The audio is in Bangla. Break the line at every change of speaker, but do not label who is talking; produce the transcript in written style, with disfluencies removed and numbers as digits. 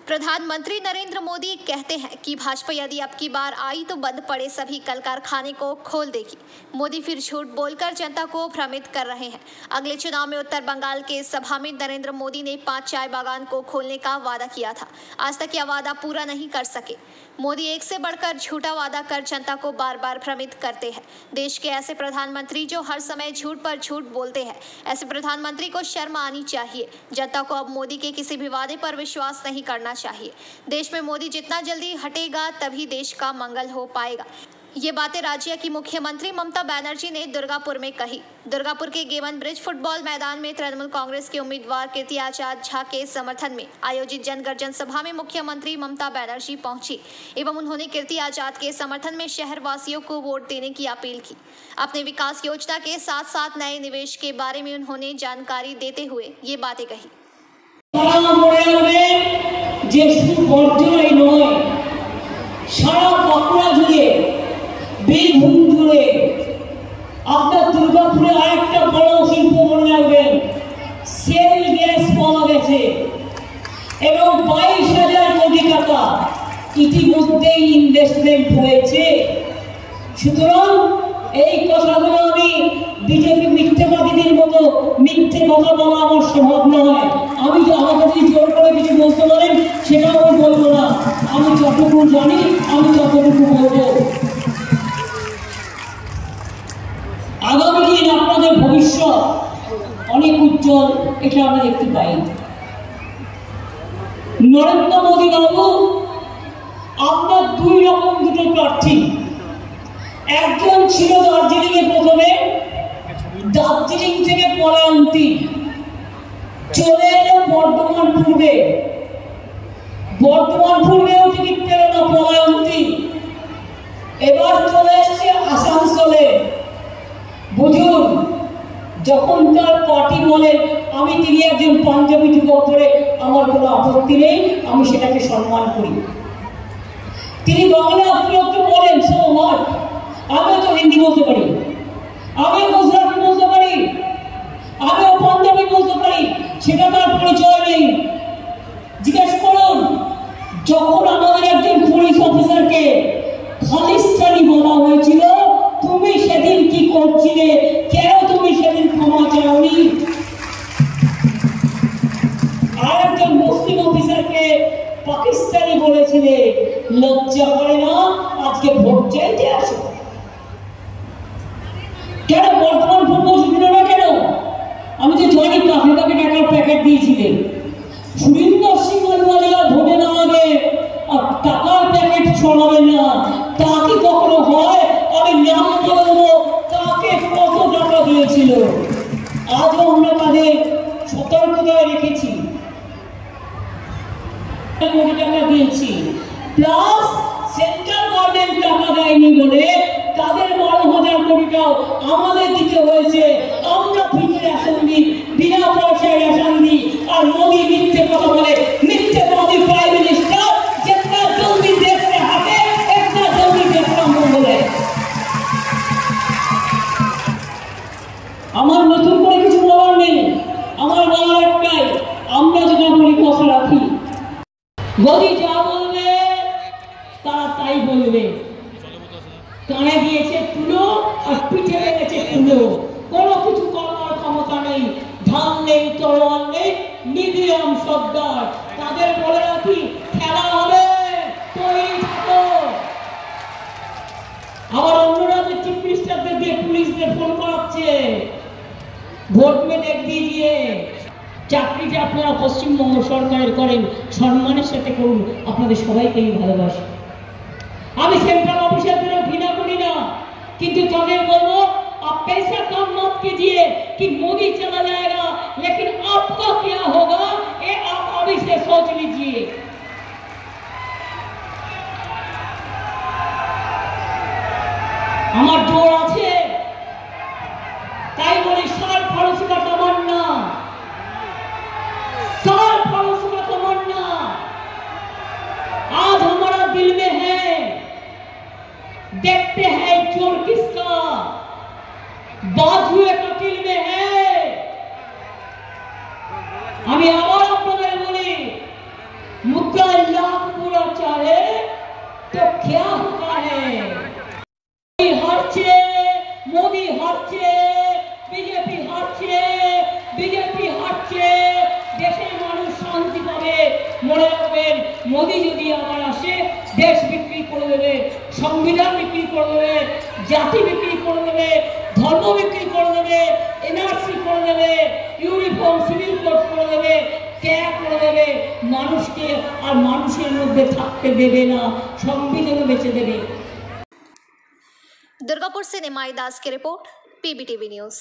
प्रधानमंत्री नरेंद्र मोदी कहते हैं कि भाजपा यदि अब की बार आई तो बंद पड़े सभी कल कारखाने को खोल देगी। मोदी फिर झूठ बोलकर जनता को भ्रमित कर रहे हैं। अगले चुनाव में उत्तर बंगाल के सभा में नरेंद्र मोदी ने 5 चाय बागान को खोलने का वादा किया था। आज तक यह वादा पूरा नहीं कर सके। मोदी एक से बढ़कर झूठा वादा कर जनता को बार बार भ्रमित करते हैं। देश के ऐसे प्रधानमंत्री जो हर समय झूठ पर झूठ बोलते हैं, ऐसे प्रधानमंत्री को शर्म आनी चाहिए। जनता को अब मोदी के किसी भी वादे पर विश्वास नहीं करना चाहिए। देश में मोदी जितना जल्दी हटेगा तभी देश का मंगल हो पाएगा। ये बातें राज्य की मुख्यमंत्री ममता बनर्जी ने दुर्गापुर में कही। दुर्गापुर के गेवन ब्रिज फुटबॉल मैदान में तृणमूल कांग्रेस के उम्मीदवार कीर्ति आजाद झा के समर्थन में आयोजित जनगर्जन सभा में मुख्यमंत्री ममता बनर्जी पहुंची एवं उन्होंने कीर्ति आजाद के समर्थन में शहर वासियों को वोट देने की अपील की। अपने विकास योजना के साथ साथ नए निवेश के बारे में उन्होंने जानकारी देते हुए ये बातें कही।
বীরভূম জুড়ে আপনার দুর্গাপুরে আরেকটা বড় শিল্প মনে রাখবেন, সেল গ্যাস পাওয়া গেছে এবং 22,000 কোটি টাকা ইতিমধ্যেই ইনভেস্টমেন্ট হয়েছে। সুতরাং এই কথাগুলো আমি বিজেপি মিথ্যাবাদীদের মতো মিথ্যে কথা বলা আমার স্বভাব নয়। আমি আমাকে যদি জোর করে কিছু বলতে বলেন সেটাও আমি বলবো না। আমি যতটুকু জানি আমি ততটুকু বলবো। আগামী দিন আপনাদের ভবিষ্যৎ অনেক উজ্জ্বল, এটা আমরা দেখতে পাই। নরেন্দ্র মোদী বাবু আপনার দুই রকম দুটো প্রার্থী। একজন ছিল দার্জিলিং এ প্রথমে, দার্জিলিং থেকে পলায়ন্তী চলে এলো বর্ধমান পূর্বে, বর্ধমান পূর্বেও টিকিট পেল না পলায়ন্তী, এবার চলে এসছে আসানসোলে। বুঝুন, যখন তার পার্টি বলে আমি তিনি একজন পাঞ্জাবি যুবক করে আমার কোনো আপত্তি নেই, আমি সেটাকে সম্মান করি। তিনি বাংলা একটু বলেন, সো হোয়াট, আমিও তো হিন্দি বলতে পারি, আমিও গুজরাটি বলতে পারি, আমিও পাঞ্জাবি বলতে পারি, সেটা তার পরিচয় নেই। জিজ্ঞেস করুন, যখন আমাদের একজন পুলিশ অফিসারকে খালিস্তানি বলা হয়েছিল, তুমি সেদিন কি করছিলে? কেন তুমি সেদিন ক্ষমা চাওনি? আর একজন মুসলিম অফিসারকে পাকিস্তানি বলেছিলে, লজ্জা করে না আজকে ভোট চাইতে আসো? কেন বর্তমান পূর্ব ছিল না? কেন? আমি তো জানি কাকে কাকে টাকার প্যাকেট দিয়েছিলেন। সুরিন্দর সিং আলওয়ালিয়া ভোটে না আগে টাকার প্যাকেট ছড়াবে না, তা কি কখনো হয়? আমি নাম বলবো তাকে কত টাকা দিয়েছিল। আজও আমরা তাদের সতর্কতায় রেখেছি, কোটি টাকা দিয়েছি, প্লাস সেন্ট্রাল গভর্নমেন্ট টাকা দেয়নি বলে তাদের 12,000 কোটিটাও আমাদের দিতে হয়েছে। আমরা ফ্রিতে রেশন দিই, বিনা পয়সায় রেশন দিই, আর মোদি মিথ্যে কথা বলে। মিথ্যে মোদি প্রাইম মিনিস্টার जितना जल्दी देश से हटे इतना जल्दी देश का मंगल है। আমার নতুন করে কিছু বলার নেই, আমার বলার একটাই, আমরা যেটা বলি কথা রাখি। মোদি যা বলবে তারা তাই বলবে। কানে দিয়েছে তুলো আর পিঠে লেগেছে তুলো, কোনো কিছু করার ক্ষমতা নেই। ধান নেই, তলোয়ার নেই, মিডিয়াম সর্দার। তাদের বলে রাখি, খেলা হবে, তৈরি থাকো। আবার অন্যরা যে চিফ মিনিস্টারদের দিয়ে পুলিশদের ফোন করাচ্ছে, ভোট মে দেখ দিজিয়ে। চাকরিটা আপনারা পশ্চিমবঙ্গ সরকারের করেন, সম্মানের সাথে করুন, আপনাদের সবাইকে আমি ভালোবাসি। আমি সেন্ট্রাল অফিসারদেরও ঘৃণা করি না, কিন্তু তাদের বলবো आप पैसा कम मत कीजिए कि मोदी चला जाएगा, लेकिन आपका क्या होगा ये आप अभी से सोच लीजिए। আমার জোর আছে, তাই বলি साल पड़ोसी का तमन्ना, साल पड़ोसी का तमन्ना आज हमारा दिल में है। देखते हैं जोर किसका, बाजुए कटिल में है। আমি আবার আপনাদের বলি, मुद्दा लाख पूरा चाहे तो क्या होता है। मोदी हारছে, বিজেপি হারছে, বিজেপি হারছে, দেশের মানুষ শান্তি পাবে। মনে রাখবেন, মোদি যদি আবার আসে দেশ বিক্রি করে দেবে, সংবিধান বিক্রি করে দেবে, জাতি বিক্রি করে দেবে, ধর্ম বিক্রি করে দেবে, এনআরসি করে দেবে, ইউনিফর্ম সিভিল কোড করে দেবে, ত্যাগ করে দেবে, মানুষকে আর মানুষের মধ্যে থাকতে দেবে না, সংবিধানও বেঁচে দেবে।
दुर्गापुर से निमाई दास की रिपोर्ट, PBTV न्यूज़।